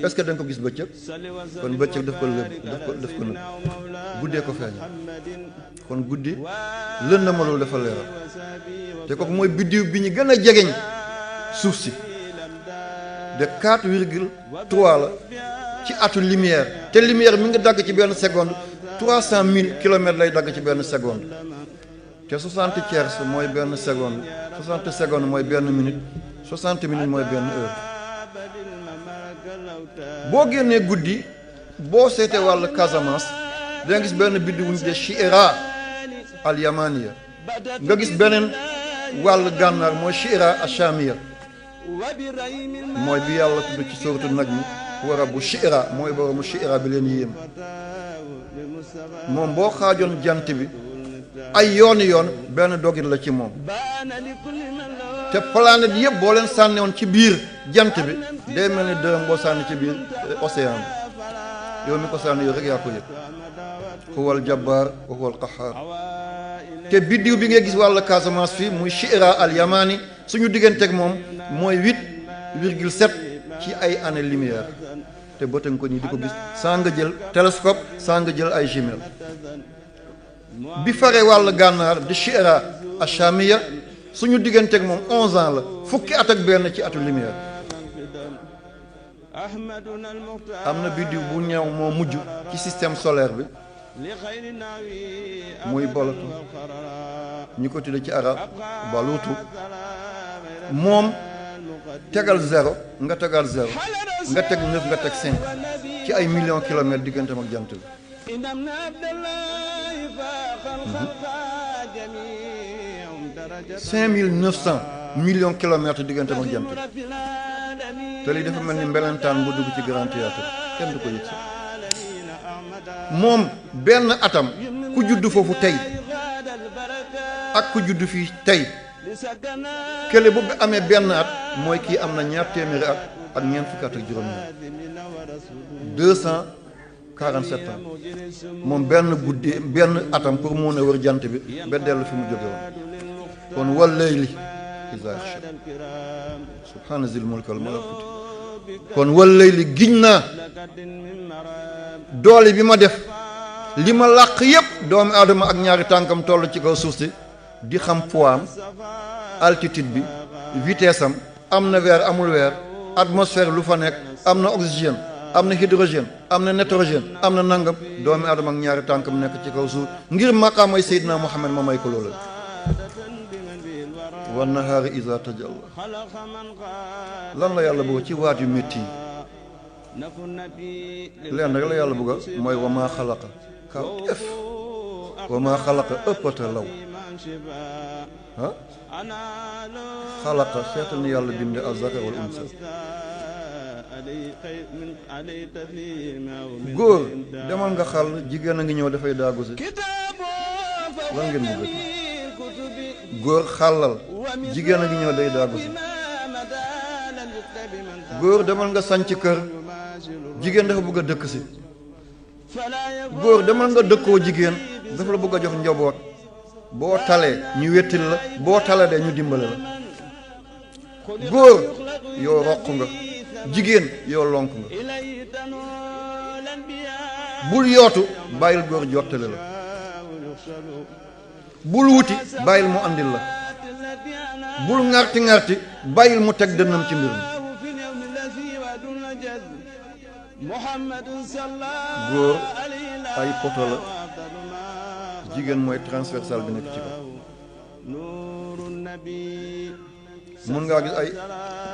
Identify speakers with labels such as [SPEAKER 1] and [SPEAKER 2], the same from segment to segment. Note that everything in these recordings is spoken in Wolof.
[SPEAKER 1] est-ce que da nga ko gis bëccëg kon bëccëg daf ko nëbb guddee ko feeñal kon guddi lëndëmalul dafa leeral te kooku mooy biddiw bi ñu gën a jegeñ suuf si de 4,3 la ci atu lumière te lumière mi ngi dagg ci benn seconde 300 000 kilomètres lay dagg ci benn seconde te 60 tiers mooy benn seconde 60 secondes mooy benn minute 60 minutes mooy benn heure boo génnee guddi boo seetee wàllu Casamance da nga gis benn biddiw bu ñu tuddee Chihira al Yamaniya nga gis beneen wàllu gànnaar mooy Chihira Achamiya mooy bi yàlla tudd ci sooratu Najm wa rabbu Chihira mooy boromu Chihira bi leen yéem moom boo xaajoon jant bi ay yoon benn dogit la ci moom te planète yëpp boo leen sànnewoon ci biir jant bi day mel ni dërëm boo sànni ci biir océan bi yow mi ko sànni yow rek yaa ko yëg huwal jabbaar wa huwal qahhaar te biddiw bi ngay gis wàllu Casamance fii muy Chihira al Yamani suñu digganteeg moom mooy 8,7 ci ay années lumière te bëtan ko nii di ko gis saa nga jël télescope saa nga jël ay jumelles bi faree wàllu gànnaar di Chihira Achamiya suñu digganteeg moom 11 ans la fukki at ak benn ci atu lumière am na biddiw bu ñëw moo mujj ci système solaire bi muy bolatu ñu ko tudde ci arab baluutu moom tegal 0 nga tegal 0 nga teg 9 nga teg 5 ci ay millions kilomètres digganteem ak jant bi 5900 millions kilomètres diggante ak jant te lii dafa mel ni mbelentaan bu dugg ci grand théâtre kenn du ko yëg sax moom benn atam ku judd foofu tey ak ku judd fii tey kële bu amee benn at mooy kii am na ñaar téeméeri at ak ñeent fukki at ak juróom-ñaar 247 ans moom benn guddi benn atam pour mun a wër jant bi ba dellu fi mu jóge woon kon wal layli izaa yaxshaa subhaana zil mulki wal malakuuti kon wal layli giñ naa doole bi ma def li ma làq yépp doomu aadama ak ñaari tànkam toll ci kaw suuf si di xam poids am altitude bi vitesse am na weer amul weer atmosphère lu fa nekk am na oxygène am na hydrogène am na nitrogène am na nangam doomu aadama ak ñaari tànkam nekk ci kaw suuf ngir maqaamay Seydina Muhammad ma may ko loola wan nahaari iza tajalla lan la yàlla bëgg ci waat yu métti yi leen rek la yàlla bëgg mooy wa maa xalaqa kaw def wa maa xalaqa ëppata law ah xalaqa seetal ni yàlla binde az-zakar wal unsa góor demal nga xàll jigéen a ngi ñëw dafay daagu si lan ngeen bëgg góor xàllal jigéen a ngi ñëw day daagu si góor demal nga sanc kër jigéen dafa bëgg a dëkk si góor demal nga dëkkoo jigéen dafa la bëgg a jox njaboot boo talee ñu wettil la boo taladee ñu dimbale la góor yow roq nga jigéen yow lonk nga bul yootu bàyyil góor jottale la bul wuti bàyyil mu andil la bul ŋarti ŋarti bàyyil mu teg dënnam ci mbir mi góor ay poto la jigéen mooy transversal bi nekk ci kaw mun ngaa gis ay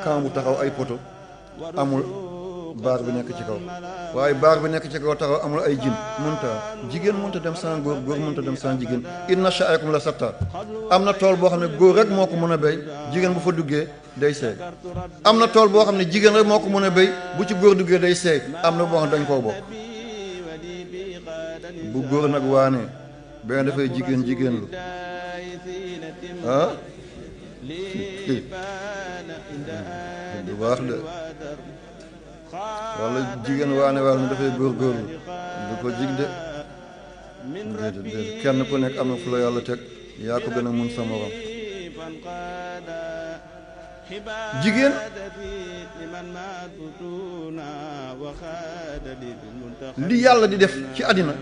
[SPEAKER 1] camp bu taxaw ay poto amul baar bi nekk ci kaw waaye baar bi nekk ci kaw taxaw amul ay jin mënta jigéen mënta dem sans góor góor mënta dem sans jigéen inna sha'akum la satta am na tool boo xam ne góor rek moo ko mën a béy jigéen bu fa duggee day seey am na tool boo xam ne jigéen rek moo ko mën a béy bu ci góor duggee day seey am na boo xam ne dañ koo bokk bu góor nag waanee benn dafay jigéen lu ah du baax de wala jigéen waane mu dafay góorgóorlu du ko jig de déedéet kenn ku nekk am na fu la yàlla teg yaa ko gën a mun sa morom jigéen li yàlla di def ci àddina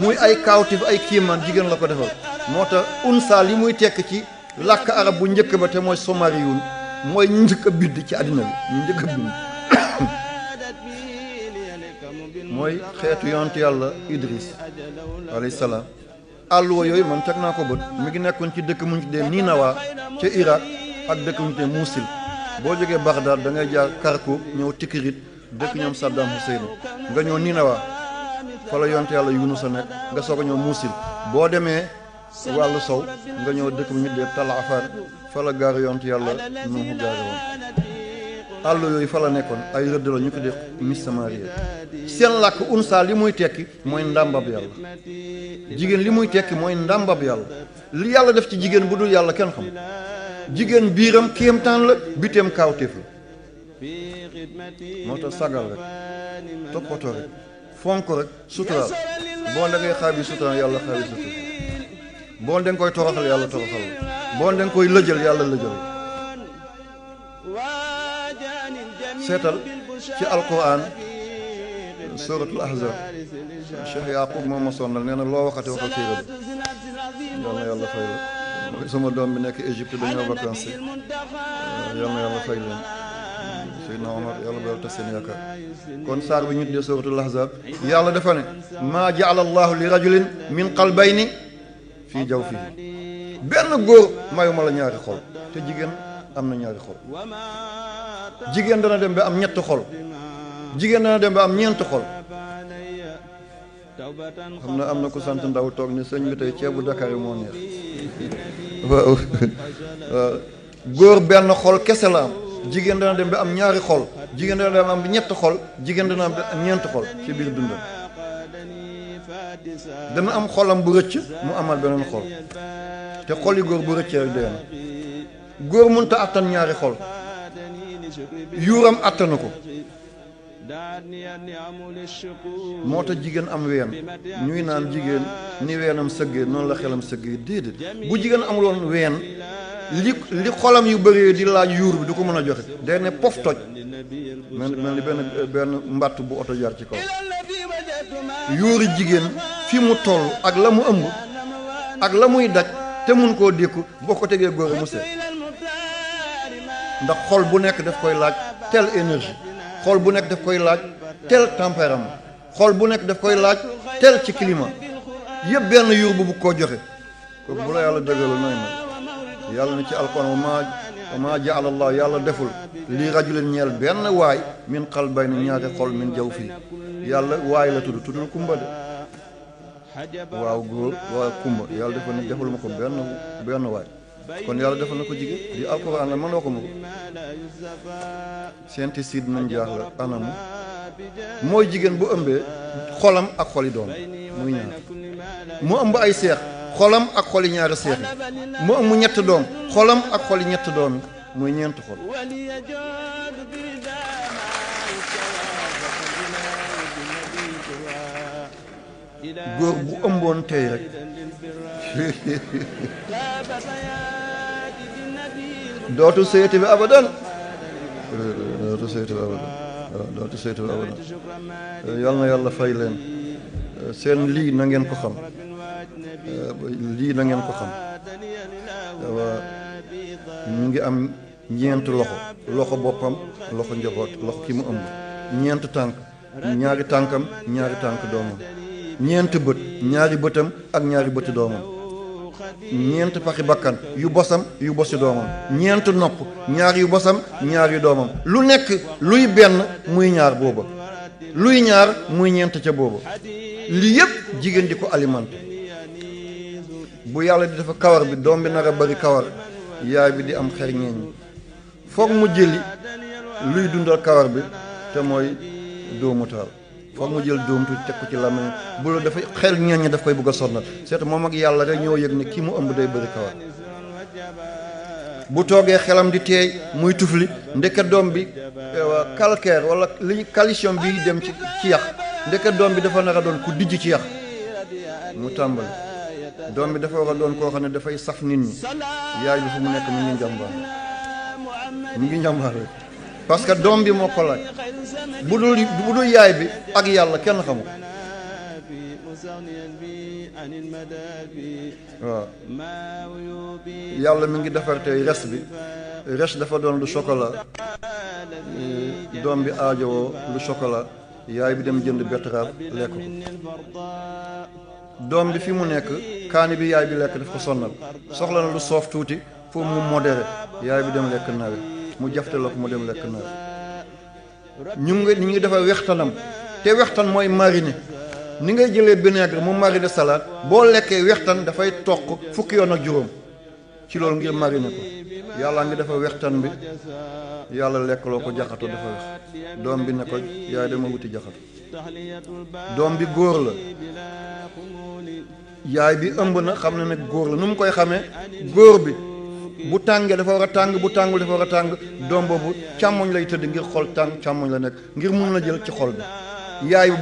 [SPEAKER 1] muy ay kaawtif ay kiimaan jigéen la ko defal. moo tax unsa li muy tekk ci làkk arab bu njëkk ba te mooy somariyun mooy ñu njëkk a bind ci àddina bi ñu njëkk a bind mooy xeetu yonent yàlla Idris alayhi salaam. àlluwa yooyu man teg naa ko bët mi ngi nekkoon ci dëkk mu ñu tuddee Ninawa ca Irak ak dëkk mu ñu tuddee Musil. boo jógee Bagdad da ngay jaar Karkuk ñëw Tikrit dëkk ñoom Saddam Hussein nga ñëw Ninawa fa la yonent yàlla Yunus a nekk nga soog a ñëw Musil. boo demee wàllu sow nga ñëw dëkk mu ñu tuddee Tal Afar fa la gaar yonent yàlla Nuuhu gaare woon. àll yooyu fa la nekkoon ay rëdd la ñu ko def Miss Samaria. seen làkk unsa li muy tekki mooy ndàmbab yàlla. jigéen li muy tekki mooy ndàmbab yàlla. li yàlla def ci jigéen bu dul yàlla kenn xam. jigéen biiram kéemtaan la biteem kaawteef la. moo tax sagal rek toppatoo rek fonk rek suturaal boo da ngay xaabi suturaal yàlla xaabi suturaal boo da nga koy toroxal yàlla toroxal boo da nga koy lëjal yàlla lëjal. seetal ci alquran suratul ahzab Cheikh Yaqub moom ma sonnal nee na loo waxati waxal téere bi yal na yàlla fay la. sama doom bi nekk Égypte dañoo vacances yal na yàlla fay leen Seydina Omar yàlla bal tas seen yaakaar. kon saar bi ñu tuddee suratul ahzab yàlla dafa ne maa ja'ala allahu li rajulin min qalbayni fii jawfihi. benn góor mayuma la ñaari xol te jigéen am na ñaari xol. jigéen dana dem ba am ñett xol jigéen dana dem ba am ñeent xol. xam na am na ku sant ndaw toog ni sëñ bi tey ceebu Dakar yi moo neex. waaw góor benn xol kese la am jigéen dana dem ba am ñaari xol jigéen dana dem ba am ñett xol jigéen dana am ñeent xol ci biir dundam. dana am xolam bu rëcc mu amal beneen xol te xol yi góor bu rëccee rek dee na. góor mënta attan ñaari xol yuuram attanu ko. moo tax jigéen am ween ñuy naan jigéen ni weenam sëggee noonu la xelam sëggee déedéet bu jigéen amuloon ween li xolam yu bëree di laaj yuur bi du ko mën a joxe day ne pof toj mel ni benn mbàtt bu oto jaar ci kaw. yuuri jigéen fi mu toll ak la mu ëmb ak la muy daj te mun koo dékku boo ko tegee góor mu seet ndax xol bu nekk daf koy laaj telle énergie xol bu nekk daf koy laaj tel tempérament xol bu nekk daf koy laaj tel ci climat yëpp benn yuur bu koo joxe kooku bu la yàlla dëggalu nooy na yàlla na ci alquran wa maa ja'ala Allah yàlla deful lii rajulin ñeel benn waay min qalbayni ñaari xol min jaw fii yàlla waay la tuddul kumba de waaw góor waaw kumba yàlla deful ma ko benn waay kon yàlla defal na ko jigéen di alquran la man waxu ma ko. scientifique nañ jaaxle anamu mooy jigéen bu ëmbee xolam ak xoli doom muy ñaar mu ëmb ay seex xolam ak xoli ñaari seex yi mu ëmb ñett doom xolam ak xoli ñett doom yi muy ñeent xol. góor bu ëmboon tey rek dootu seeti bi abadan dootu seeti bi abadan yal na yàlla fay leen seen lii na ngeen ko xam lii na ngeen ko xam ñu ngi am ñeent loxo boppam loxo njaboot loxo ki mu ëmb ñeent tànk ñaari tànkam ñaari tànk doomam ñeent bët ñaari bëtam ak ñaari bëti doomam ñeent paxi bakkan yu bosam yu bosi doomam ñeent nopp ñaar yu bosam ñaar yu doomam lu nekk luy benn muy ñaar booba luy ñaar muy ñeent ca booba lii yëpp jigéen di ko alimenté bu yàlla di dafa kawar bi doom bi nar a bari kawar yaay bi di am xer ñeeñ foog mu jëli luy dundal kawar bi te mooy doomu taal foog mu jël doom tuuti teg ko ci làmmiñ bu la dafa xel ñeeñ ñi daf koy bëgg a sonnal seet moom ak yàlla rek ñoo yëg ne kii mu ëmb day bëri kawar bu toogee xelam di teey muy tufli ndeke doom bi calcaire wala li calcium bi dem ci yax ndeke doom bi dafa nar a doon ku dijj ci yax mu tàmbali doom bi dafa war a doon koo xam ne dafay saf nit ñi yaay bi fu mu nekk mu ngi njàmbaar rek parce que doom bi moo ko laaj bu dul yaay bi ak yàlla kenn xamu ko waaw yàlla mi ngi defar tey res bi res dafa doon lu chocolat doom bi aajowoo lu chocolat yaay bi dem jënd betterave lekk ko doom bi fi mu nekk kaani bi yaay bi lekk daf ko sonnal soxla na lu soof tuuti pour mu modéré yaay bi dem lekk nawe mu jafteloo ko mu dem lekk nawe ñu ngi defar wextanam te wextan mooy mariner ni ngay jëlee vinaigre mu mariner salade boo lekkee wextan dafay toq fukki yoon ak juróom ci loolu ngir mariner ko yàlla ngi dafa wextan bi yàlla lekkaloo ko jaxato dafa wex doom bi ne ko yaay dama wuti jaxato doom bi góor la yaay bi ëmb na xam na ne góor la nu mu koy xamee góor bi bu tàngee dafa war a tàng bu tàngul dafa war a tàng doom boobu càmmoñ lay tëdd ngir xol tàng càmmoñ la nekk ngir mun la jël ci xol bi yaay bi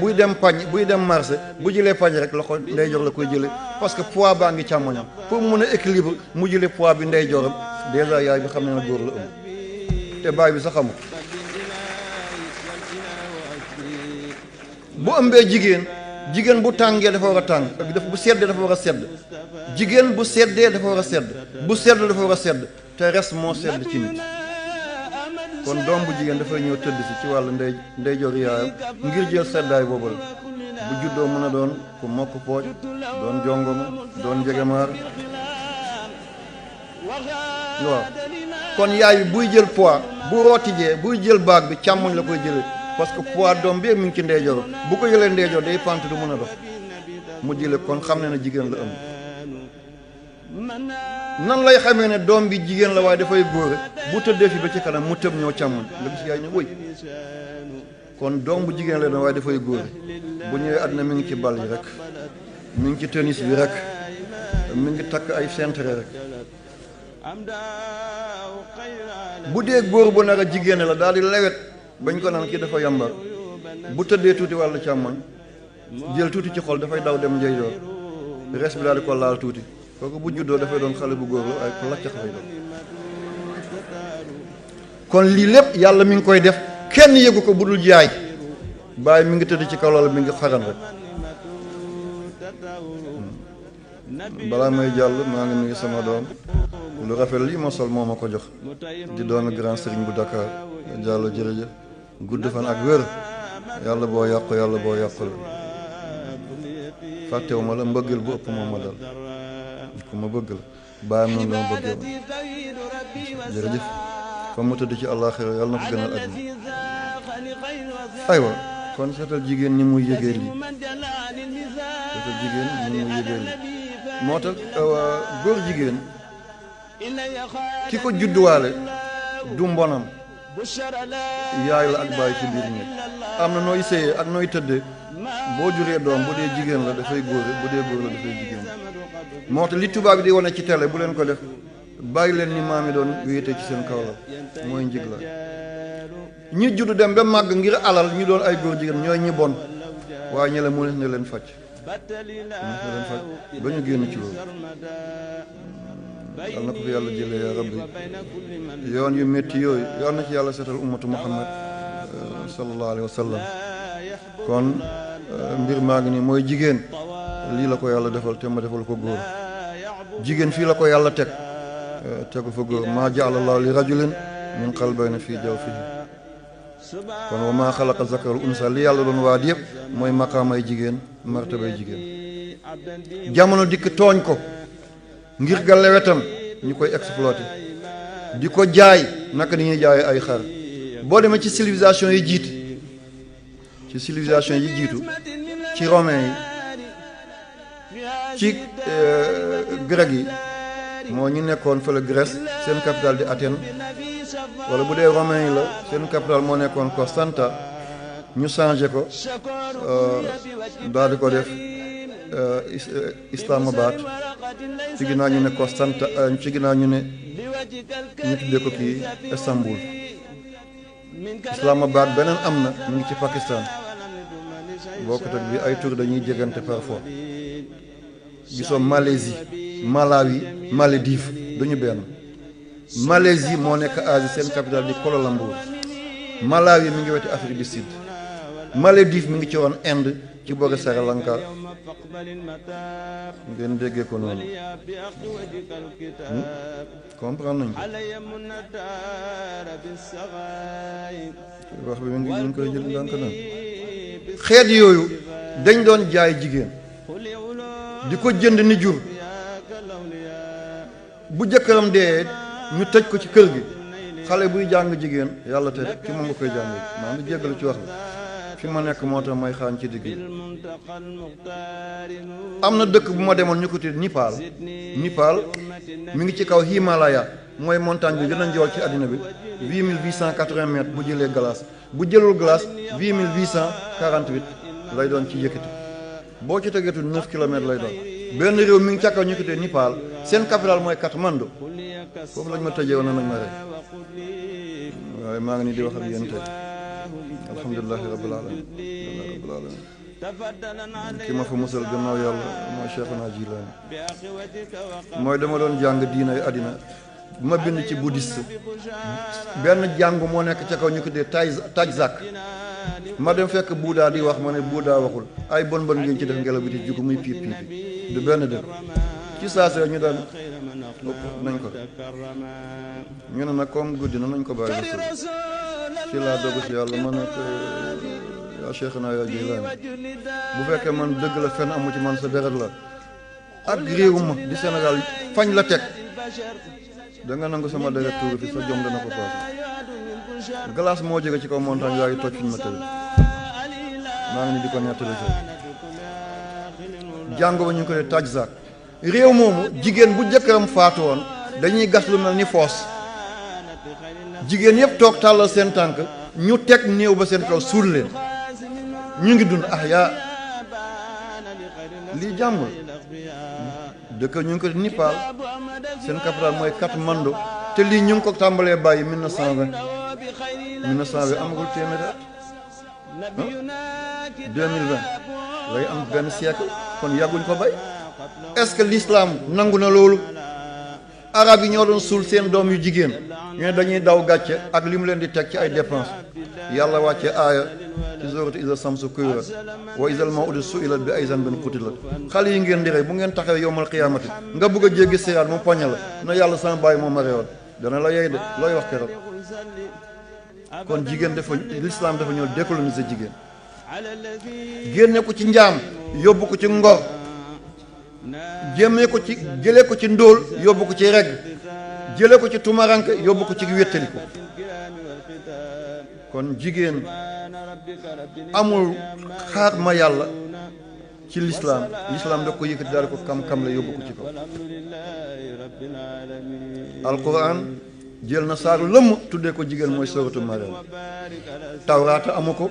[SPEAKER 1] buy dem marché bu jëlee pañ rek loxo ndeyjoor la koy jëlee parce que poids baa ngi càmmoñam pour mun a équilibre mu jëlee poids bi ndeyjooram déjà yaay bi xam ne na góor la ëmb te baay bi sax xamul bu ëmbee jigéen bu tàngee dafa war a tàng bu seddee dafa war a sedd jigéen bu seddee dafa war a sedd bu sedd dafa war a sedd te res moo sedd ci nit kon doom bu jigéen dafay ñëw tëdd si ci wàllu ndeyjoor yaayam ngir jël seddaay boobu la bu juddoo mën a doon ku mokk pooj doon jongoma doon njegemaar waaw kon yaay bi buy jël poids bu rootijee buy jël baag bi càmmoñ la koy jëlee parce que poids doom bi mi ngi ci ndeyjoor bu ko jëlee ndeyjoor day pant du mën a dox mu jële kon xam ne na jigéen la ëmb nan lay xamee ne doom bi jigéen la waaye dafay góore bu tëddee fi ba ci kanam mu tëb ñëw càmmoñ nga gis yaay ne wëy kon doom bu jigéen la doon waaye dafay góore bu ñëwee àddina mi ngi ci bal yi rek mi ngi ci tennis bi rek mi ngi takk ay centre rek bu dee góor bu nar a jigéen la daal di lewet bañ ko naan kii dafa yambar bu tëddee tuuti wàllu càmmoñ jël tuuti ci xol dafay daw dem njeyjoor res bi daal di ko laal tuuti kooku bu juddoo dafay doon xale bu góor la ay ko laccax lay doon kon lii lépp yàlla mi ngi koy def kenn yëgu ko bu dul jaay baay mi ngi tëdd ci kaw lal mi ngi xaran rek balaa may jàll maa ngi nuyu sama doom lu rafet lii ma sol moo ma ko jox di doomi grand sëriñ bu Dakar jàllo jërëjëf gudd fan ak wér yàlla boo yàqu yàlla boo yàqul fàttewu ma la mbëggeel bu ëpp moom ma dal ku ma bëgg la bàyyam noonu la ma bëggee woon jërëjëf fa mu tëdd ci àllaaxira yàlla na ko gënal àddina aywa kon seetal jigéen ñi muy yëgee lii seetal jigéen ñi muy yëgee lii moo tax góor jigéen ki ko judduwaale du mbonam yaay la ak baay ci biir néeg am na nooy séyee ak nooy tëddee boo juree doom bu dee jigéen la dafay góore bu dee góor la dafay jigéen moo tax li tubaab bi di wane ci télé bu leen ko def bàyyi leen ni maam yi doon wéete ci seen kaw la mooy njig la ñi juddu dem ba màgg ngir alal ñu doon ay góor jigéen ñooy ñi bon waaye ñi la mu ne leen faj ba ñu génn ci loolu yal na ko fi yàlla jëlee yaa rabbi yoon yu métti yooyu yal na ci yàlla seetal ummatu muhammad sallallahu alayhi wa sallam kon mbir maa ngi nii mooy jigéen lii la ko yàlla defal te ma defal ko góor jigéen fii la ko yàlla tegu fa góor maa ja'ala Allahu li rajulin min qalbayni fii jawfihi kon wa maa xalaqa zakaral unsa li yàlla doon waat yëpp mooy maqaamay jigéen martabay jigéen jamono dikk tooñ ko ngir ga lewetam ñu koy exploité di ko jaay naka ni ñuy jaay ay xar boo demee ci civilisation yi jiitu ci romain yi ci grec yi moo ñu nekkoon fële Grèce seen capitale di Athènes wala bu dee romain yi la seen capitale moo nekkoon Constanta ñu changé ko daal di ko def Islamabad ci ginnaaw ñu ne Constanta ci ginnaaw ñu tuddee ko kii Istanbul Islamabad beneen am na mu ngi ci Pakistan bokkut ak bi ay tur dañuy jegante parfois gisoo Malaisie Malawi Maldives duñu benn Malaisie moo nekk Asie seen capitale di Kuala Lumpur Malawi mi ngi weti Afrique du Sud, Maldives mi ngi ci woon Inde ci boori Sri Lanka ngeen déggee ko noonu comprendre nañ ko wax bi mi ngi koy jël ndànk na xeet yooyu dañ doon jaay jigéen di ko jënd ni jur bu jëkkëram dee ñu tëj ko ci kër gi xale buy jàng jigéen yàlla te ci moom nga koy jàng maa ngi jéggalu ci wax la fi ma nekk moo tax may xaañ ci digg yi am na dëkk bu ma demoon ñu ko tudd Nipal mi ngi ci kaw Himalaya mooy montagne bi gën a njool ci àddina bi 8880 mètres bu jëlee glace bu jëlul glace 8848 lay doon ci yëkkati boo ci tegeetu 9 kilomètres lay doon benn réew mi ngi ca kaw ñu ko tudd Nipal seen capital mooy Katmandu foofu lañ ma tëjee woon nañ ma rek waaye maa ngi nii di wax ak yéen tey alhamdulillahi rabbil alamin ki ma fa musal gannaaw yàlla mooy Cheikhuna Jilaani mooy dama doon jàng diinay àddina bu ma bind ci bouddhiste benn jàng moo nekk ca kaw ñu ko dee Tajzak ma dem fekk Bouddha di wax ma ne Bouddha waxul ay bon ngeen ci def ngelaw bi di jugu muy piip piip du benn dëgg ci saa see ñu daan nañ ko ñu ne nag comme guddi na nañ ko bàyyi ba ci laa dogu ci yàlla ma ne ko yaa Cheikhuna yaa Jilaani bu fekkee man dëgg la fenn amu ci man sa deret la ak réew ma di Sénégal fañ la teg da nga nangu sama deret tuuru fi sa jom dana ko paase glace moo jóge ci kaw montagne yaa ngi toj fi ñu ma tëdd maa ngi ni di ko nettali jàngo ba ñu ko ne Tajzak réew moomu jigéen bu jëkkëram faatu woon dañuy gas lu mel ni foos jigéen yëpp toog tàllal seen tànk ñu teg néew ba seen kaw suul leen ñu ngi dund yaa lii jàmmul dëkk ñu ngi ko Nipal seen capital mooy Katmandu te lii ñu ngi ko tàmbalee bàyyi 1920 amagul téeméeri at 2020 lay am benn siècle kon yàgguñ ko bay est-ce que l'islam nangu na loolu arab yi ñoo doon suul seen doom yu jigéen ñu ne dañuy daw gàcce ak li mu leen di teg ci ay dépenses yàlla wàcce aaya ci sourate iza samsu kuwirat wa izal maw'udatu su'ilat bi ay zanbin qutilat xale yi ngeen di rey bu ngeen taxawee yowmal qiyaamati nga bëgg a jéggi siraat mu poñe la na yàlla sama bàyyi moo ma reewoon dana la yey de looy wax keroog kon jigéen dafa l'islam dafa ñëw décoloniser jigéen génne ko ci njaam yóbbu ko ci ngor jëlee ko ci ndóol yóbbu ko ci regg jëlee ko ci tumaranke yóbbu ko ci wéttaliku kon jigéen amul xaar ma yàlla ci l'islam da ko yëkkati daal ko kam-kam la yóbbu ko ci kaw alquran jël na saar lëmm tuddee ko jigéen mooy sooratu Maryam tawraata amu ko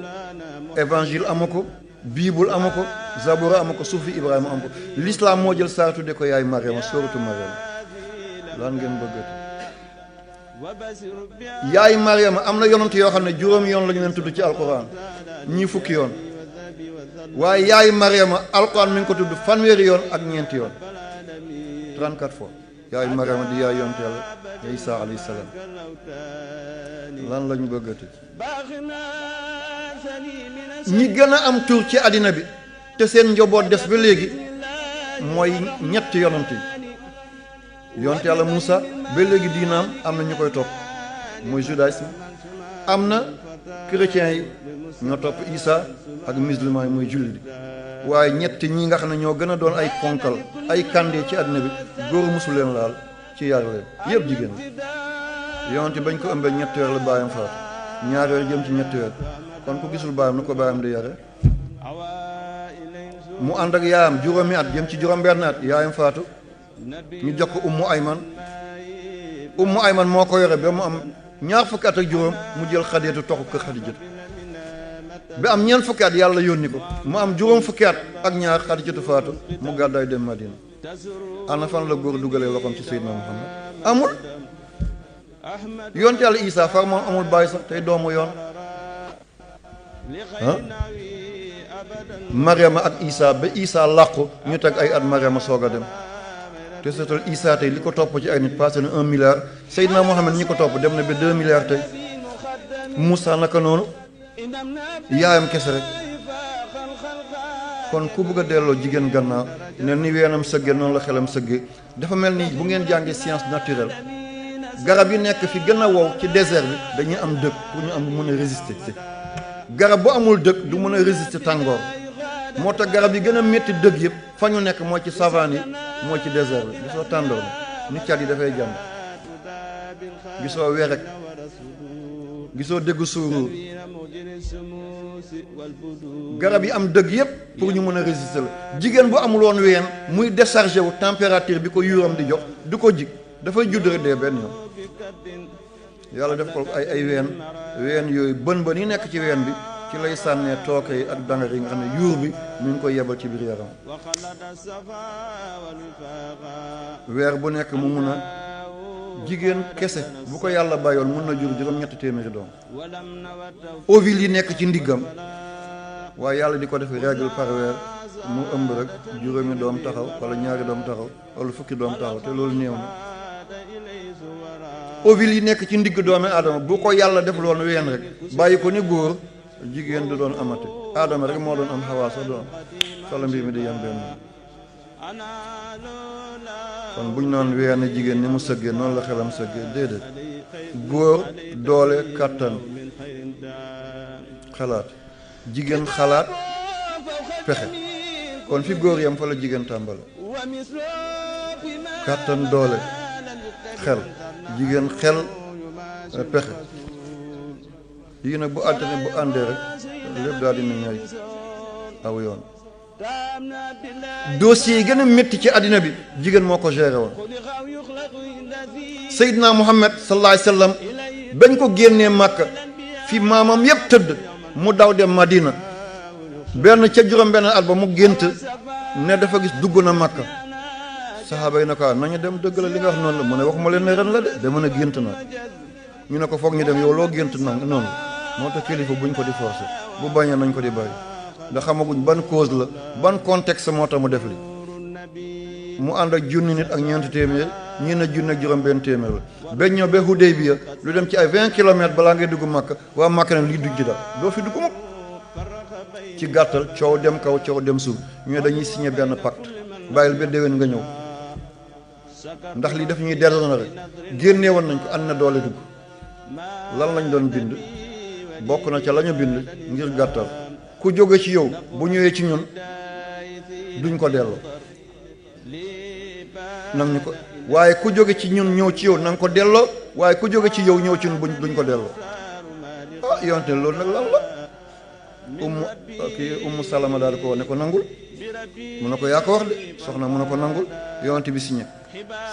[SPEAKER 1] évangile amu ko biibul amu ko zabura amu ko suufi ibrahima amu ko l'islam moo jël saar tuddee ko yaay Maryam sooratu Maryam lan ngeen bëggati yaay Maryam am na yonent yoo xam ne juróomi yoon la ñu leen tudd ci alquran ñii fukki yoon waaye yaay Maryam alquran mi ngi ko tudd fanweeri yoon ak ñeenti yoon 34 fois yaay Maryam di yaay yonent yàlla Isa alayhi salaam lan lañu bëggati ñi gën a am tur ci àddina bi te seen njaboot des ba léegi mooy ñetti yonent yi yonent yàlla Moussa ba léegi diinaam am na ñu koy topp mooy judaïsme am na chrétiens yi ñoo topp Isa ak musulman yi mooy julli bi waaye ñetti ñi nga xam ne ñoo gën a doon ay ponkal ay kàndee ci àddina bi góor musu leen laal ci yar leen yëpp jigéen la yonent bañ ko ëmbee ñetti weer la baayam faatu ñaari weer jëm ci ñetti weer kon ku gisul baayam nu ko baayam di yare mu ànd ak yaayam juróomi at jëm ci juróom benn at yaayam faatu ñu jox ko ummu ayman moo ko yore ba mu am ñaar fukki at ak juróom mu jël xadeetu toxu kër xadijatu ba am ñeent fukki at yàlla yónni ko mu am juróom fukki at ak ñaar xadijatu faatu mu gàddaay dem Madina ana fan la góor dugalee loxoom ci Seydina Muhammad amul yonte yàlla Isa far moom amul bàyyi sax tey doomu yoon Mariama ak Isa ba Isa làqu ñu teg ay at Mariama soog a dem te seetal Isa tey li ko topp ci ay nit passé na 1 milliard Seydina Muhammad ñi ko topp dem na ba 2 milliards tey Moussa naka noonu yaayam kese rek. kon ku bëgg a delloo jigéen gannaaw ne ni weenam sëgge noonu la xelam sëgge dafa mel ni bu ngeen jàngee science naturelle garab yi nekk fi gën a wow ci désert bi dañuy am dëkk pour ñu am mën a résister garab bu amul dëkk du mën a résister tàngoor moo tax garab yi gën a métti dëkk yëpp fa ñu nekk moo ci savane yi moo ci désert bi gisoo tàndoor ni cat yi dafay jàmm gisoo werek gisoo dégg suuruur garab yi am dëgg yëpp pour ñu mën a résister la jigéen bu amul woon ween muy déchargé wu température bi ko yuuram di jox du ko jig dafay judd rek dee benn yoon yàlla def ko ay ween yooyu bën yi nekk ci ween bi ci lay sànnee tooke yi ak dangar yi nga xam ne yuur bi mu ngi koy yebal ci biir yaram weer bu nekk mu mun a jigéen kese bu ko yàlla bàyyoon mun na jur juróom-ñetti téeméeri doom ovules yi nekk ci ndiggam waaye yàlla di ko def règle par weer mu ëmb rek juróomi doom taxaw wala ñaari doom taxaw wala fukki doom taxaw te loolu néew na ovules yi nekk ci ndigg doomi aadama bu ko yàlla def loon ween rek bàyyi ko ni góor jigéen du doon amate aadama rek moo doon am xawaa sax doon fala mbir mi di yem benn kon buñ noon ween jigéen ni mu sëggee noonu la xelam sëggee déedéet góor doole kàttan xalaat jigéen xalaat pexe kon fi góor yam fa la jigéen tàmbale kàttan doole xel jigéen xel pexe yii nag bu altine bu àndee rek lépp daal dina ñooy aw yoon dossier yi gën a métti ci àddina bi jigéen moo ko géré woon Seydina Muhammad sallallahu alayhi wasallam bañ ko génnee Makka fi maamam yépp tëdd mu daw dem Madina benn ca juróom benn at ba mu gént ne dafa gis dugg na Makka saxaaba yi na ko nañu dem dëgg la li nga wax noonu la mu ne waxuma leen ne ren la de dama ne gént na ñu ne ko foog ñu dem yow loo gént na noonu moo tax kilifa buñ ko di forcer bu bañee nañ ko di bàyyi ndax xamaguñ ban cause la ban contexte moo tax mu def li mu ànd ak junni nit ak ñeenti téeméer ñii na junni ak juróom benn téeméer la ba ñëw ba Hudaybiya lu dem ci ay 20 kilomètres balaa ngay dugg Makka waa Makka ne lii dugg ji daal doo fi dugg mukk ci gàttal coow dem kaw coow dem suuf ñu dañuy signé benn pacte bàyyil ba déwén nga ñëw ndax lii daf ñuy dellu na rek génnee woon nañ ko ànd na doole dugg lan lañ doon bind bokk na ca la ñu bind ngir gàttal ku jóge ci yow bu ñëwee ci ñun duñ ko delloo nag ñu ko waaye ku jóge ci ñun ñëw ci yow na nga ko delloo waaye ku jóge ci yow ñëw ci ñun duñ ko delloo ah yonte loolu nag lan la ummu salama daal di ko wax ne ko nangul mu ne ko yaa ko wax de soxna mu ne ko nangul yonte bi signé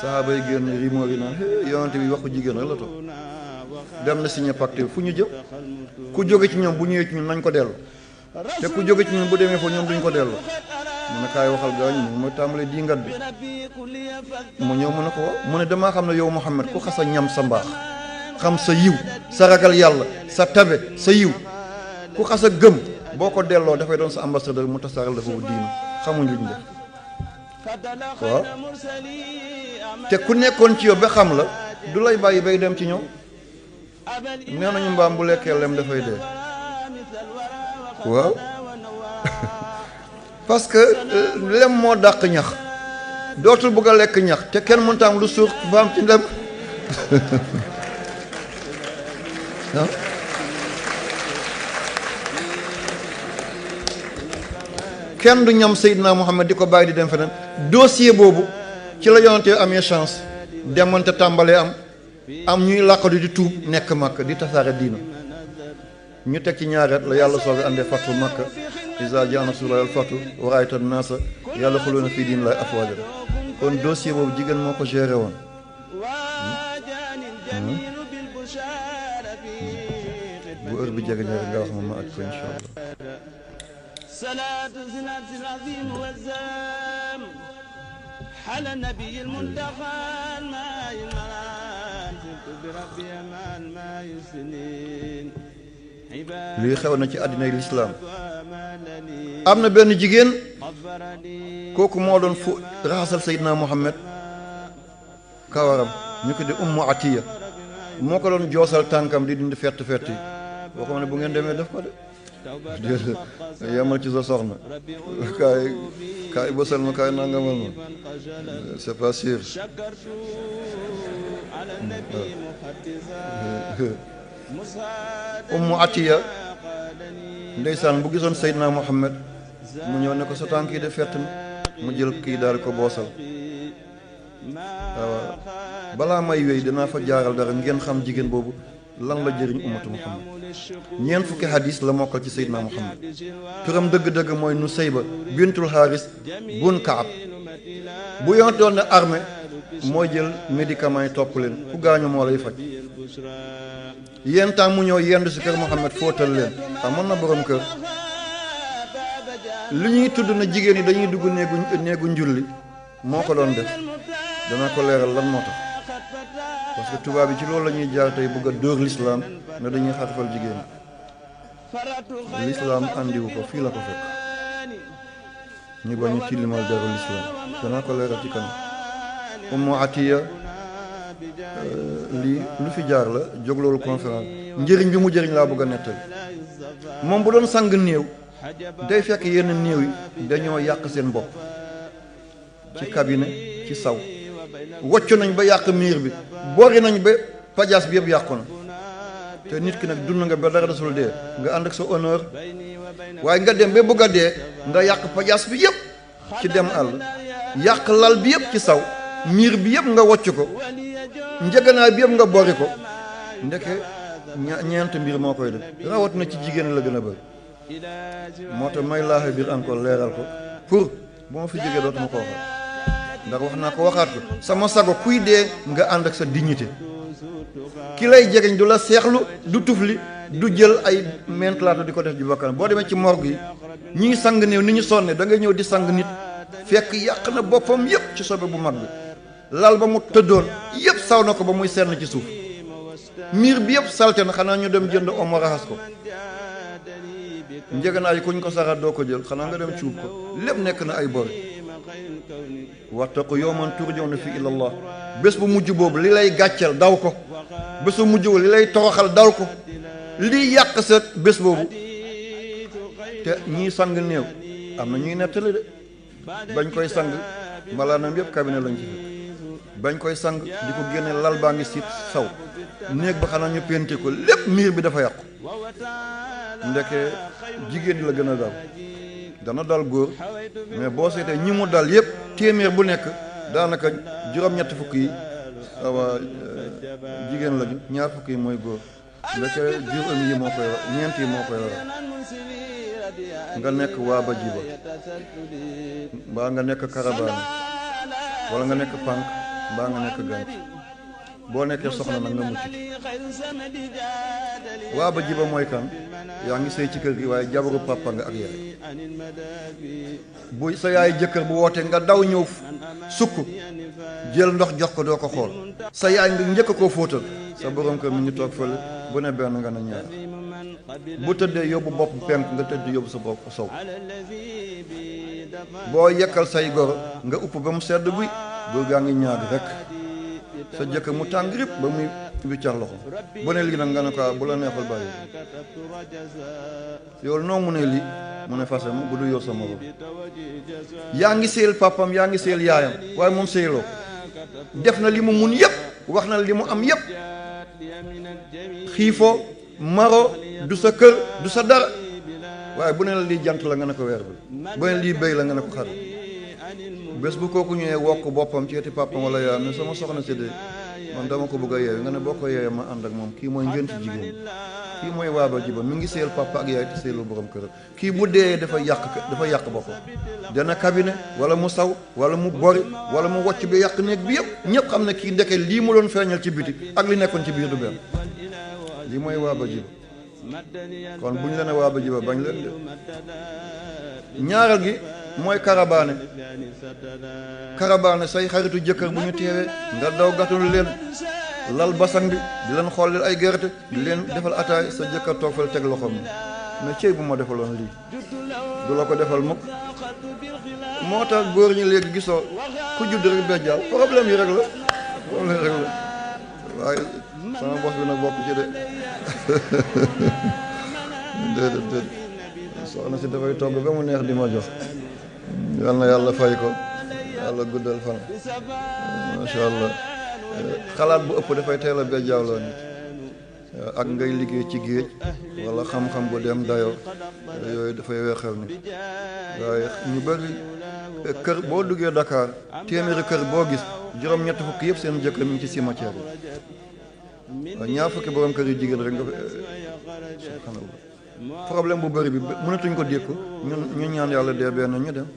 [SPEAKER 1] sahaaba yi génn rimoor yi naan yonte bi waxu jigéen rek la to dem na signé pacte fu ñu jëm ku jóge ci ñoom bu ñëwee ci ñun nañ ko delloo te ku jóge ci ñun bu demee foofu ñoom duñ ko delloo mu ne kaay waxal gaañ mu mooy tàmbalee diingat bi mu ñëw mu ne ko wax mu ne damaa xam ne yow Muhammad ku xas a ñam sa mbaax xam sa yiw sa ragal yàlla sa tabe sa yiw ku xas a gëm boo ko delloo dafay doon sa ambassadeur mu tasaaral dafa diina xamuñ luñ def waaw te ku nekkoon ci yow ba xam la du lay bàyyi bay dem ci ñoom nee nañu mbaam bu lekkee lem dafay dee waaw parce que lem moo dàq ñax dootul bëgg a lekk ñax te kenn mënta am lu suur ba am ci ndem kenn du ñam Seydina Muhammad di ko bàyyi di dem feneen dossier boobu ci la yonante amee chance demante tàmbalee am ñuy làqatu di tuub nekk Makka di tasaare diina ñu teg ci ñaareet la yàlla soog a andee fatu Makka iza jaa nasrullahi wal fathu wa ra'ayta an-naasa yadkhuluuna fii diinillaahi afwaajan kon dossier boobu jigéen moo ko géré woon bu heure bi jege ñaari nga wax ma aj ko insha allah salaatu zinatil azim wa zam ala nabiy al muntaqa ma yman bi rabbi aman ma yusnin lii xew na ci àddina lislaam am na benn jigéen kooku moo doon fu raxasal Seydina Muhammad kawaram ñu ko di Ummu Atiya moo ko doon joosal tànkam di dindi fett yi waxoon ne bu ngeen demee def ko de déedéet yemal ci sa soxna kaay bësal ma kaay nangamal ma c'est pas sûr. Ummu Atiya ndeysaan bu gisoon Seydina Muhammad mu ñëw ne ko sa tànk yi de fett na mu jël kii daal ko boosal. waaw balaa may wéy dinaa fa jaaral dara ngeen xam jigéen boobu lan la jëriñ ummatu Muhammad. ñeent fukki hadis la mokkal ci Seydina Muhammad. turam dëgg-dëgg mooy Nusayba bintul Haris bun Kaab. bu yoon doon ne armée mooy jël médicament yi topp leen ku gaañu moo lay faj. yéen temps mu ñëw yendu si kër Muhammad fóotal leen amoon na borom kër. li ñuy tudd na jigéen yi dañuy dugg néegu njulli moo ko doon def dana ko leeral lan moo tax parce que tubaab yi ci loolu la ñuy jaar tey bëgg a dóor l'islam ne dañuy xarfal jigéen l'islam andiwu ko fii la ko fekk ñu bañu tilimal deru l'islam dana ko leeral ci kanam. Ummu Atiya lii lu fi jaar la jóg loolu conférence njëriñ bi mu jëriñ laa bëgg a nettali. moom bu doon sang néew day fekk yenn néew yi dañoo yàq seen bopp ci cabinet ci saw wocc nañ ba yàq miir bi bori nañ ba pajaas bi yëpp yàqu na te nit ki nag dund nga ba dara desul dee nga ànd ak sa honneur waaye nga dem ba bëgg a dee nga yàq pajaas bi yëpp ci dem àll yàq lal bi yëpp ci saw miir bi yëpp nga wocc ko njëganaay bi yëpp nga bori ko ndeke ñeent mbir moo koy def rawat na ci jigéen la gën a bëri. moo tax may laaxe biir encore leeral ko pour bu ma fi jógee dootuma ko waxaat ndax wax naa ko waxaat ko sama sago kuy dee nga ànd ak sa dignité ki lay jegeñ du la seexlu du tufli du jël ay mentlaata di ko def ji bakkan boo demee ci morgue yi ñii sang néew ni ñu sonne da ngay ñëw di sang nit fekk yàq na boppam yëpp ci sobe bu mag bi lal ba mu tëddoon yëpp saw na ko ba muy senn ci suuf miir bi yëpp salte na xanaa ñu dem jënd omo raxas ko njëganaay kuñ ko saxaat doo ko jël xanaa nga dem cuub ko lépp nekk na ay bor. wattaqu yawman turja'una fi ilallah bés bu mujj boobu li lay gàcceel daw ko bés bu mujj boobu li lay toroxal daw ko liy yàq sa bés boobu te ñii sang néew am na ñuy nettali de bañ koy sang malaanam yëpp cabinet lañ ci fekk bañ koy sang di ko génne lal baa ngi siit saw néeg ba xanaa ñu penti ko lépp miir bi dafa yàqu ndeke jigéen ñi la gën a dal dana dal góor mais boo seetee ñi mu dal yëpp téeméer bu nekk daanaka juróom-ñetti fukk yi awa jigéen lañu ñaar fukk yi mooy góor ndeke juróom yi moo koy ñeent yi moo koy waral nga nekk waaba jiba mbaa nga nekk karabaani wala nga nekk pànk mbaa nga nekk gànc boo nekkee soxna nag nga mucc waaba jiba mooy kan yaa ngi sëy ci kër gi waaye jabaru papa nga ak yaay bu sa yaay jëkkër bu wootee nga daw ñëw sukk jël ndox jox ko doo ko xool sa yaay nga njëkk koo fóotal sa borom kër mi ngi toog fële bu ne benn nga ne ñaar bu tëddee yóbbu bopp penk nga tëdd yóbbu sa bopp sow boo yekkal say goro nga upp ba mu sedd guy góor gaa ngi ñaag rek sa jëkkër mu tàng rip ba muy wiccax loxo bu ne lii nag nga ne ko bu la neexal bàyyi yow noo mu ne lii mu ne fase mu bu du yow sa morom yaa ngi seel papam yaa ngi seel yaayam waaye moom seeloo def na li mu mun yëpp wax na li mu am yëpp xiifoo maro du sa kër du sa dara waaye bu ne la lii jant la nga ne ko weer bi bu ne lii béy la nga ne ko xar bés bu kooku ñëwee wokk boppam ci eti papam wala yaayam ne sama soxna si de man dama ko bëgg a yeewu nga ne boo ko yeewee ma ànd ak moom kii mooy ngénti jigéen kii mooy waaba jiba mi ngi seel papa ak yaay te seelu borom kër kii bu dee dafa yàq boppam dana cabinet wala mu saw wala mu bori wala mu wocc bi yàq néeg bi yëpp ñëpp xam ne kii ndeke lii mu doon feeñal ci biti ak li nekkoon ci biir du benn lii mooy waaba jiba kon buñ la ne waaba jiba bañ leen de ñaareel gi mooy karabaane say xaritu jëkkër bu ñu teewee nga daw gàttul leen lal basang bi di leen xoolil ay gerte di leen defal ataay sa jëkkër toog fal teg loxoom ni mais cey bu ma defaloon lii du la ko defal mukk moo tax góor ñi léegi gisoo ku judd rek bejjaaw problème yi rek la waaye sama bos bi nag bokk ci de déedéet soxna si dafay togg ba mu neex di ma jox. yal na yàlla fay ko, yàlla guddal fan, macha allah. xalaat bu ëpp dafay teel a bejjaaloo nit, ak ngay liggéey ci géej wala xam-xam bu dem dayoo, yooyu dafay weexal nit. waaye ñu bëri kër boo duggee Dakar téeméeri kër boo gis juróom-ñett fukk yëpp seen jëkkër mi ngi ci cimetière yi. waaw ñaar fukki borom kër yu jigéen rek nga subhanallah. problème bu bëri bi mënatuñ ko dékku, ñu ñaan yàlla dee benn ñu dem.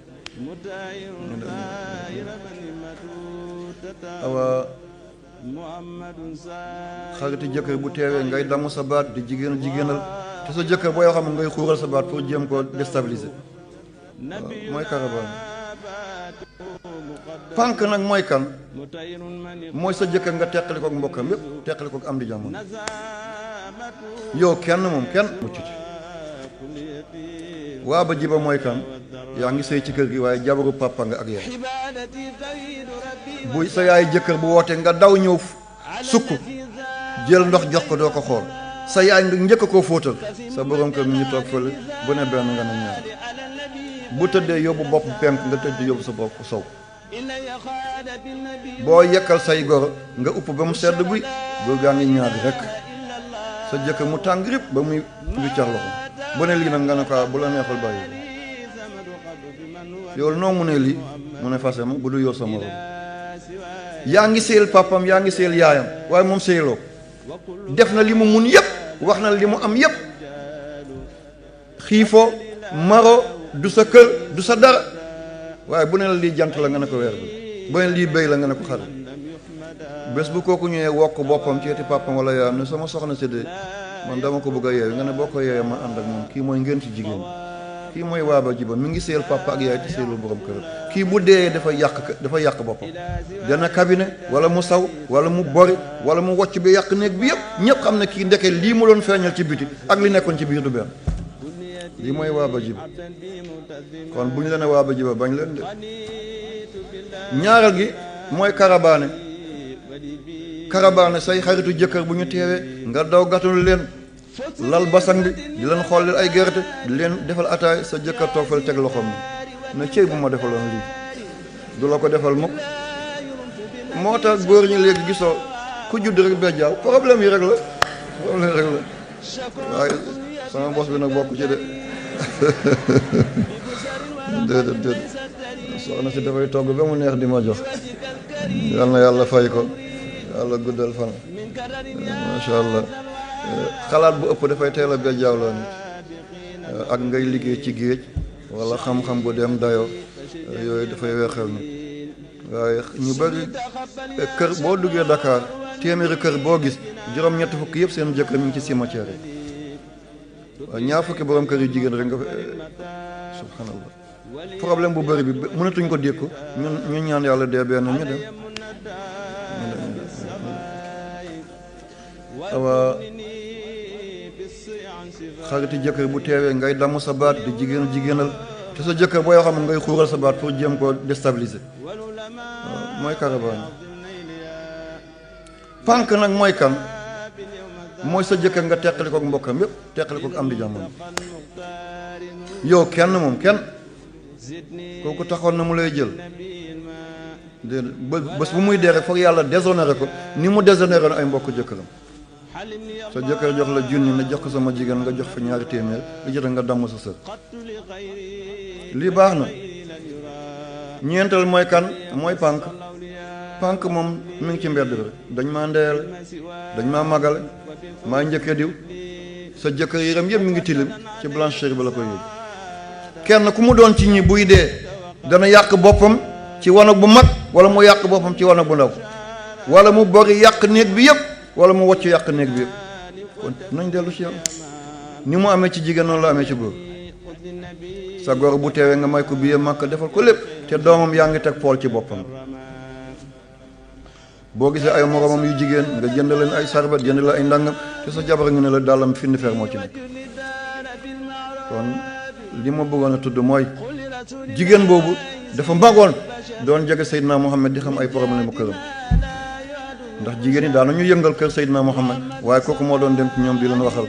[SPEAKER 1] awa xariti jëkkër bu teewee ngay damm sa baat di jigéenal te sa jëkkër booy xam ngay xuural sa baat pour jéem koo déstabiliser. waaw mooy karabaan. pànk nag mooy kan? mooy sa jëkkër nga teqali kook mbokkam yépp, teqali kook am di jàmm, yow kenn moom kenn mucc ci. waa ba jiba mooy kan? yaa ngi sëy ci kër gi waaye jabaru papa nga ak yaay. bu sa yaay jëkkër bu wootee nga daw ñëw sukk jël ndox jox ko doo ko xool, sa yaay nga njëkk koo fóotal, sa borom kër mi ñu toog fële bu ne benn nga ne ñaar. bu tëddee yóbbu bopp penk nga tëdd yóbbu sa bopp sow. boo yekkal say goro nga upp ba mu sedd guy, góor gaa ngi ñaar rek, sa jëkkër mu tàng rip ba muy wiccax loxo, bu ne lii nag nga ne ko bu la neexal bàyyi. yow noo mu ne lii mu ne fase ma bu du yow sa morom. yaa ngi seel papam, yaa ngi seel yaayam, waaye moom seeloo def na li mu mun yëpp, wax na li mu am yëpp, xiifoo maro du sa kër du sa dara, waaye bu ne la lii jant la nga ne ko weer bi, bu ne lii béy la nga ne ko xar. bés bu kooku ñëwee wokk boppam ci eti papam wala yaayam ne sama soxna si de man dama ko bëgg a yeewu, nga ne boo ko yeewee ma ànd ak moom. kii mooy ngeen ci jigéen, kii mooy waaba jiba, mi ngi seel papa ak yaay te seelul borom kër. kii bu dee dafa yàq boppam, dana cabinet wala mu saw wala mu bori wala mu wocc bi yàq néeg bi yëpp. ñëpp xam ne kii ndeke lii mu doon feeñal ci biti ak li nekkoon ci biir du benn. lii mooy waaba jiba. kon bu ñu la ne waaba jiba bañ leen de. ñaareel gi mooy karabaane say xaritu jëkkër bu ñu teewee nga daw gàttandu leen, lal basang bi di leen xoolil ay gerte, di leen defal ataay, sa jëkkër toog fal teg loxoom ni ne cëy bu ma defaloon lii, du la ko defal mukk. moo tax góor ñi léegi gisoo ku judd rek bejjaaw, problème yi rek la. waaye sama bos bi nag bokk ci de déedéet soxna si dafay togg ba mu neex di ma jox. yal na yàlla fay ko, yàlla guddal fan, macha allah. xalaat bu ëpp dafay teel a bejjaaloo nit, ak ngay liggéey ci géej wala xam-xam bu dem dayoo, yooyu dafay weexal nit. waaye ñu bëri kër boo duggee Dakar téeméeri kër boo gis juróom-ñett fukk yëpp seen jëkkër mi ngi ci cimetière yi. waaw ñaar fukki borom kër yu jigéen rek nga subhanallah. problème bu bëri bi mënatuñ ko dékku, ñu ñaan yàlla dee benn ñu dem. awa xariti jëkkër bu teewee ngay damm sa baat di jigéenal te sa jëkkër booy xam ngay xuural sa baat pour jéem koo déstabiliser. waaw mooy karabaan. pànk nag mooy kan? mooy sa jëkkër nga teqali kook mbokkam yépp, teqali kook am di jàmm, yow kenn moom kenn. kooku taxoon na mu lay jël bés bu muy dee rek foog yàlla déshonoré ko ni mu déshonoré ay mbokk jëkkëram. sa jëkkër jox la junni ne jox ko sama jigéen nga jox fa ñaari téeméer li jot nga damm sa sër. lii baax na. ñeenteel mooy kan? mooy pànk moom mi ngi ci mbedd bi rek dañ maa ndeyale, dañ maa magale, maa njëkkee diw. sa jëkkër yaram yëpp mi ngi tilim ci blancheur bi la koy yóbbu. kenn ku mu doon ci ñi buy dee dana yàq boppam ci wanag bu mag wala mu yàq boppam ci wanag bu ndaw, wala mu bori yàq néeg bi yëpp, wala mu wocc yàq néeg bi yëpp. kon nañ dellu ci yàlla. ni mu amee ci jigéen noonu la amee ci góor. sa góor bu teewee nga may ko billet Makka defal ko lépp te doomam yaa ngi teg pool ci boppam. boo gisee ay moromam yu jigéen nga jënd leen ay sarbet, jënd leen ay ndàngam te sa jabar ngi ne la dàllam findi fer moo ci nekk. kon li ma bëggoon a tudd mooy jigéen boobu dafa mbagoon doon jege Seydina Muhammad di xam ay problème mu këram. ndax jigéen ñi daan nañu yëngal kër Seydina Muhammad waaye kooku moo doon dem ci ñoom di leen waxal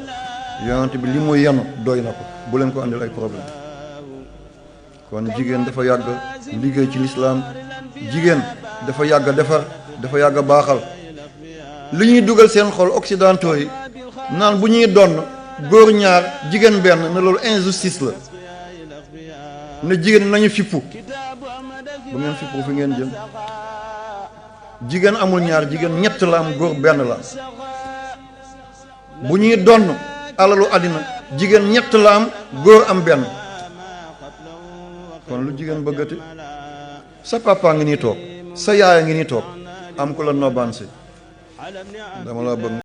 [SPEAKER 1] yonent bi li muy yanu doy na ko bu leen ko andil ay problème kon jigéen dafa yàgg liggéey ci lislaam jigéen dafa yàgg defar dafa yàgg baaxal li ñuy dugal seen xol occidentaux yi naan bu ñuy donn góor ñaar jigéen benn ne loolu injustice la ne jigéen nañu fippu bu ngeen fippu fi ngeen jëm jigéen amul ñaar jigéen ñett la am góor benn la bu ñuy donn alalu àddina jigéen ñett la am góor am benn kon lu jigéen bëggati sa papa ngi nii toog sa yaaya ngi nii toog am ku la nobaan si dama la bëgg